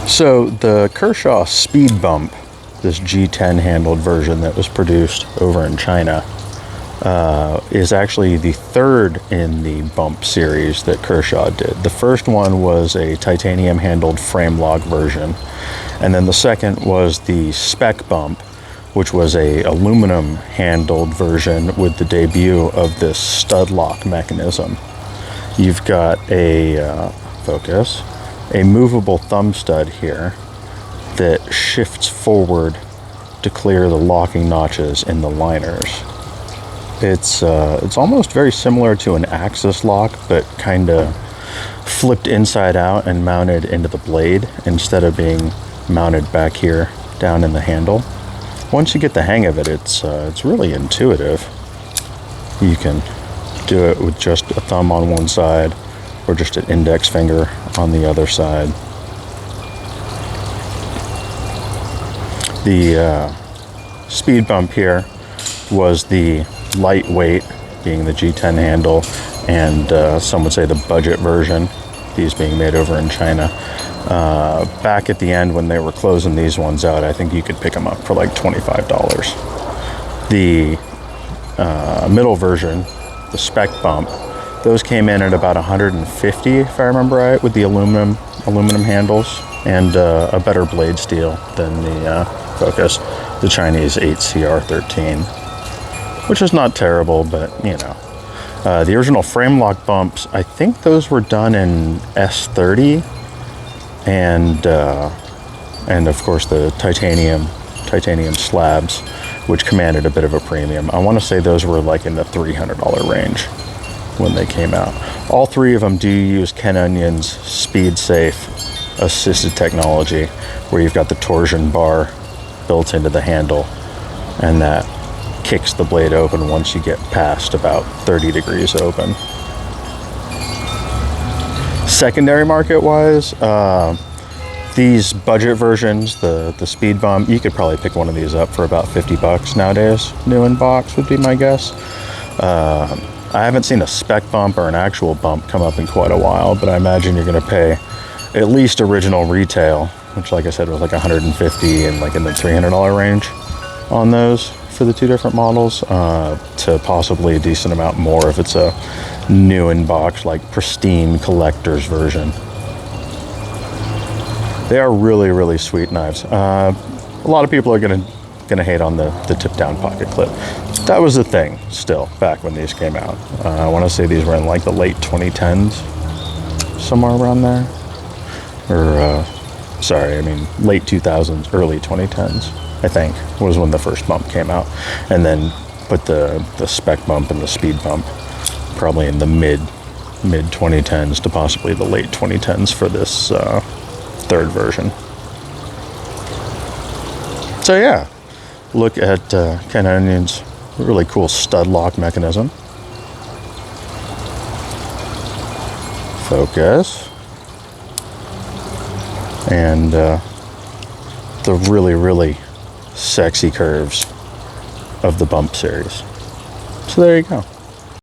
So the Kershaw speed bump, this G10 handled version that was produced over in China, is actually the third in the bump series that Kershaw did. The first one was a titanium handled frame lock version, and then the second was the spec bump, which was a aluminum handled version with the debut of this stud lock mechanism. You've got a a movable thumb stud here that shifts forward to clear the locking notches in the liners. It's almost very similar to an axis lock, but kind of flipped inside out and mounted into the blade instead of being mounted back here down in the handle. Once you get the hang of it, it's really intuitive. You can do it with just a thumb on one side or just an index finger on the other side. The speed bump here was the lightweight, being the G10 handle, and some would say the budget version, these being made over in China. Back at the end when they were closing these ones out, I think you could pick them up for like $25. The middle version, the spec bump, those came in at about $150 if I remember right, with the aluminum handles and a better blade steel than the Chinese 8CR13, which is not terrible, but you know. The original frame lock bumps, I think those were done in S30, and of course the titanium slabs, which commanded a bit of a premium. I want to say those were like in the $300 range when they came out. All three of them do use Ken Onion's Speed Safe assisted technology, where you've got the torsion bar built into the handle, and that kicks the blade open once you get past about 30 degrees open. Secondary market wise, these budget versions, the speed bump, you could probably pick one of these up for about $50 nowadays. New in box would be my guess. I haven't seen a spec bump or an actual bump come up in quite a while, but I imagine you're going to pay at least original retail, which like I said was like $150 and like in the $300 range on those for the two different models, to possibly a decent amount more if it's a new in box, like pristine collector's version. They are really, really sweet knives. A lot of people are gonna hate on the tip down pocket clip. That was the thing still back when these came out. I want to say these were in like the late 2010s, somewhere around there, or late 2000s, early 2010s, I think, was when the first bump came out. And then put the spec bump and the speed bump probably in the mid 2010s to possibly the late 2010s for this third version. So yeah, look at Ken Onion's really cool stud lock mechanism. Focus. And the really, really sexy curves of the bump series. So there you go.